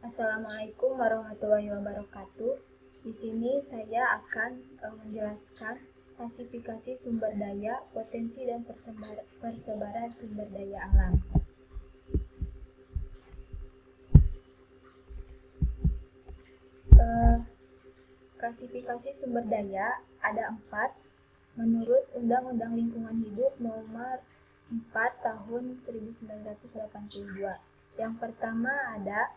Assalamualaikum warahmatullahi wabarakatuh. Di sini saya akan menjelaskan klasifikasi sumber daya, potensi dan persebaran sumber daya alam. Klasifikasi sumber daya ada 4 menurut Undang-Undang Lingkungan Hidup Nomor 4 Tahun 1982. Yang pertama ada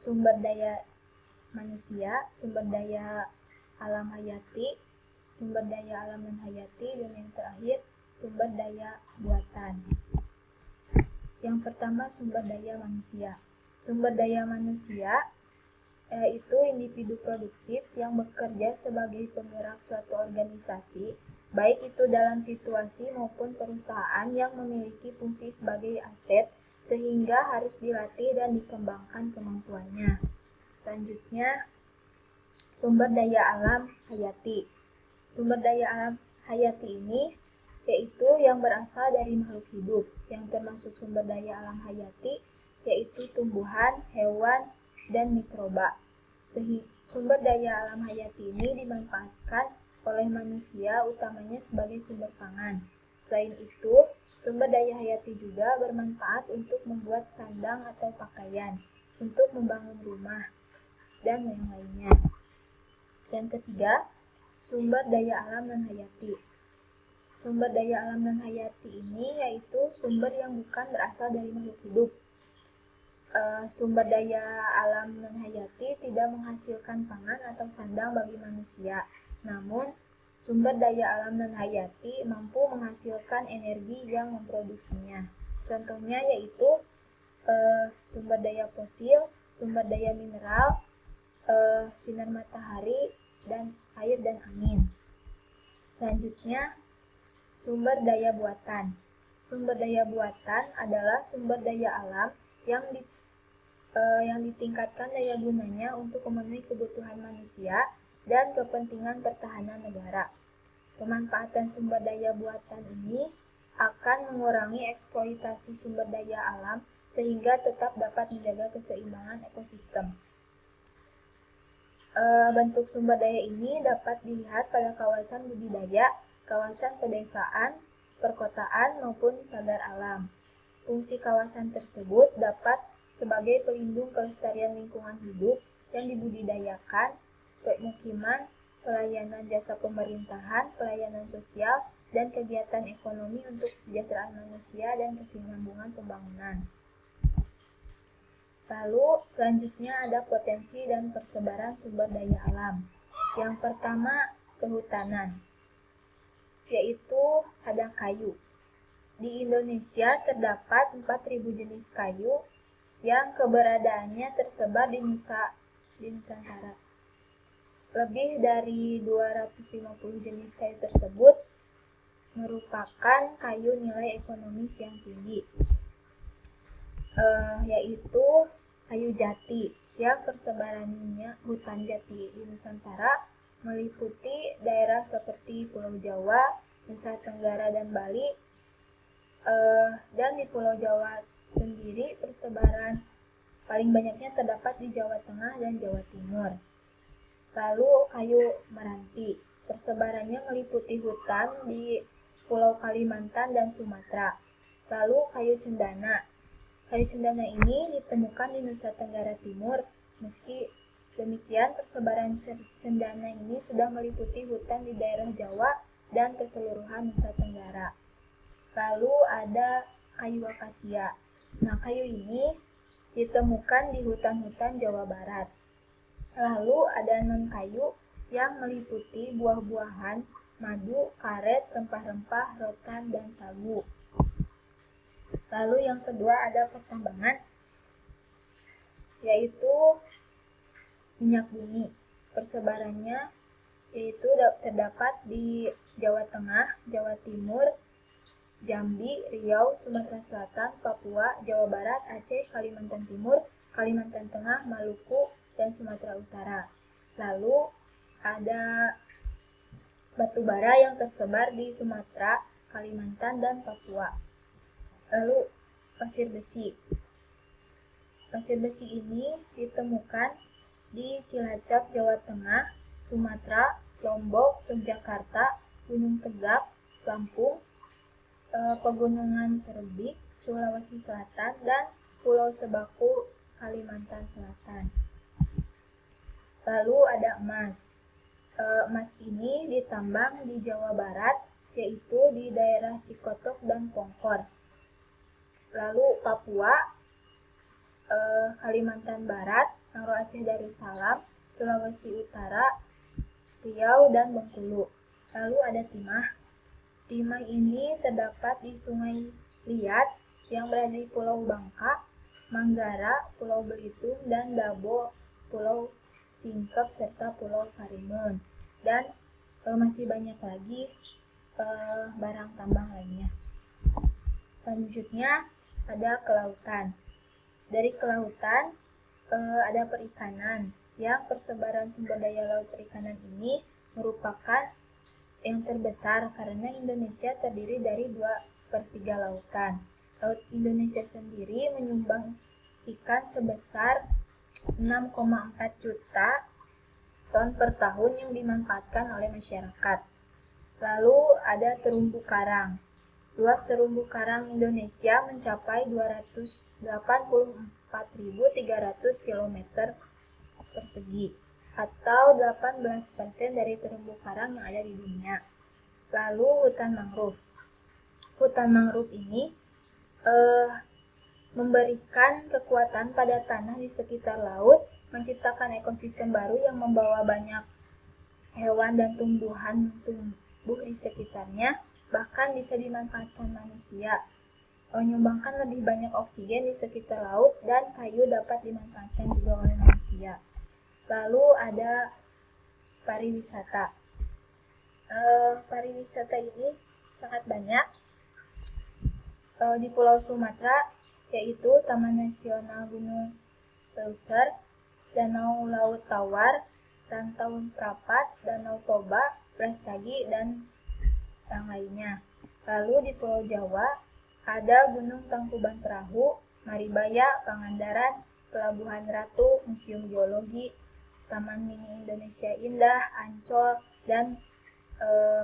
sumber daya manusia, sumber daya alam hayati, sumber daya alam non hayati, dan yang terakhir sumber daya buatan. Yang pertama sumber daya manusia. Sumber daya manusia itu individu produktif yang bekerja sebagai penggerak suatu organisasi, baik itu dalam situasi maupun perusahaan yang memiliki fungsi sebagai aset, sehingga harus dilatih dan dikembangkan kemampuannya. Selanjutnya, sumber daya alam hayati. Sumber daya alam hayati ini yaitu yang berasal dari makhluk hidup, yang termasuk sumber daya alam hayati yaitu tumbuhan, hewan, dan mikroba. Sumber daya alam hayati ini dimanfaatkan oleh manusia utamanya sebagai sumber pangan. Selain itu, sumber daya hayati juga bermanfaat untuk membuat sandang atau pakaian, untuk membangun rumah, dan yang lainnya. Yang ketiga, sumber daya alam non-hayati. Sumber daya alam non-hayati ini yaitu sumber yang bukan berasal dari makhluk hidup. Sumber daya alam non-hayati tidak menghasilkan pangan atau sandang bagi manusia. Namun, sumber daya alam non-hayati mampu menghasilkan energi yang memproduksinya. Contohnya yaitu sumber daya fosil, sumber daya mineral, sinar matahari, dan air dan angin. Selanjutnya, sumber daya buatan. Sumber daya buatan adalah sumber daya alam yang ditingkatkan daya gunanya untuk memenuhi kebutuhan manusia dan kepentingan pertahanan negara. Pemanfaatan sumber daya buatan ini akan mengurangi eksploitasi sumber daya alam sehingga tetap dapat menjaga keseimbangan ekosistem. Bentuk sumber daya ini dapat dilihat pada kawasan budidaya, kawasan pedesaan, perkotaan, maupun cagar alam. Fungsi kawasan tersebut dapat sebagai pelindung kelestarian lingkungan hidup yang dibudidayakan, pemukiman, pelayanan jasa pemerintahan, pelayanan sosial, dan kegiatan ekonomi untuk kesejahteraan manusia dan kesinambungan pembangunan. Lalu, selanjutnya ada potensi dan persebaran sumber daya alam. Yang pertama, kehutanan, yaitu ada kayu. Di Indonesia terdapat 4.000 jenis kayu yang keberadaannya tersebar di Nusantara. Lebih dari 250 jenis kayu tersebut merupakan kayu nilai ekonomis yang tinggi, yaitu kayu jati, yang persebarannya hutan jati di Nusantara meliputi daerah seperti Pulau Jawa, Nusa Tenggara, dan Bali. Dan di Pulau Jawa sendiri persebaran paling banyaknya terdapat di Jawa Tengah dan Jawa Timur. Lalu kayu meranti, persebarannya meliputi hutan di Pulau Kalimantan dan Sumatera. Lalu kayu cendana. Kayu cendana ini ditemukan di Nusa Tenggara Timur. Meski demikian, persebaran cendana ini sudah meliputi hutan di daerah Jawa dan keseluruhan Nusa Tenggara. Lalu ada kayu akasia. Nah, kayu ini ditemukan di hutan-hutan Jawa Barat. Lalu ada non-kayu yang meliputi buah-buahan, madu, karet, rempah-rempah, rotan, dan sagu. Lalu yang kedua ada pertambangan, yaitu minyak bumi. Persebarannya yaitu terdapat di Jawa Tengah, Jawa Timur, Jambi, Riau, Sumatera Selatan, Papua, Jawa Barat, Aceh, Kalimantan Timur, Kalimantan Tengah, Maluku, dan Sumatera Utara. Lalu ada batu bara yang tersebar di Sumatera, Kalimantan, dan Papua. Lalu pasir besi. Pasir besi ini ditemukan di Cilacap, Jawa Tengah, Sumatera, Lombok, Yogyakarta, Gunung Tegak, Lampung, Pegunungan Terbik, Sulawesi Selatan, dan Pulau Sebaku, Kalimantan Selatan. Lalu ada emas. Emas ini ditambang di Jawa Barat, yaitu di daerah Cikotok dan Pongkor. Lalu Papua, Kalimantan Barat, Naro Aceh Darussalam, Sulawesi Utara, Riau, dan Bengkulu. Lalu ada timah. Timah ini terdapat di Sungai Liat yang berada di Pulau Bangka, Manggara, Pulau Belitung, dan Dabo, Pulau Singkep, serta Pulau Karimun. Dan masih banyak lagi barang tambang lainnya. Selanjutnya ada kelautan. Dari kelautan ada perikanan, yang persebaran sumber daya laut perikanan ini merupakan yang terbesar karena Indonesia terdiri dari 2/3 lautan. Laut Indonesia sendiri menyumbang ikan sebesar 6,4 juta ton per tahun yang dimanfaatkan oleh masyarakat. Lalu ada terumbu karang. Luas terumbu karang Indonesia mencapai 284.300 km persegi, atau 18% dari terumbu karang yang ada di dunia. Lalu hutan mangrove. Hutan mangrove ini memberikan kekuatan pada tanah di sekitar laut, menciptakan ekosistem baru yang membawa banyak hewan dan tumbuhan tumbuh di sekitarnya, bahkan bisa dimanfaatkan manusia. Menyumbangkan lebih banyak oksigen di sekitar laut, dan kayu dapat dimanfaatkan juga oleh manusia. Lalu ada pariwisata. Pariwisata ini sangat banyak di Pulau Sumatera, yaitu Taman Nasional Gunung Leuser, Danau Laut Tawar, Rantau Prapat, Danau Toba, Brastagi, dan yang lainnya. Lalu di Pulau Jawa ada Gunung Tangkuban Perahu, Maribaya, Pangandaran, Pelabuhan Ratu, Museum Geologi, Taman Mini Indonesia Indah, Ancol, dan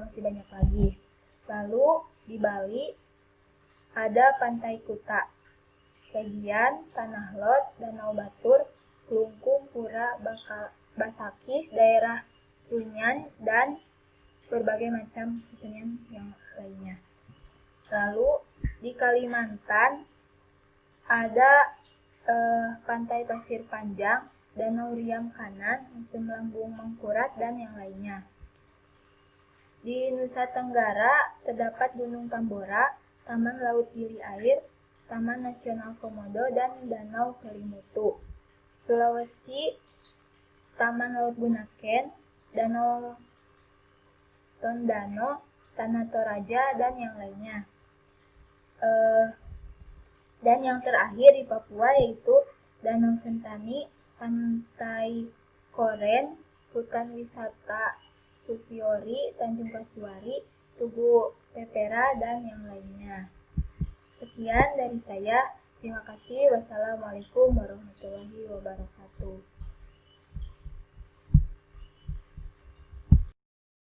masih banyak lagi. Lalu di Bali ada Pantai Kuta, Legian, Tanah Lot, Danau Batur, Kelungkung, Pura, Basakih, daerah Trunyan, dan berbagai macam kesenian yang lainnya. Lalu di Kalimantan ada Pantai Pasir Panjang, Danau Riam Kanan, Museum Lambung Mangkurat, dan yang lainnya. Di Nusa Tenggara terdapat Gunung Tambora, Taman Laut Gili Air, Taman Nasional Komodo, dan Danau Kelimutu. Sulawesi, Taman Laut Bunaken, Danau Tondano, Tanah Toraja, dan yang lainnya. Dan yang terakhir di Papua yaitu Danau Sentani, Pantai Koren, Hutan Wisata Supiori, Tanjung Kasuari, Tugu Pepera, dan yang lainnya. Sekian dari saya. Terima kasih. Wassalamualaikum warahmatullahi wabarakatuh.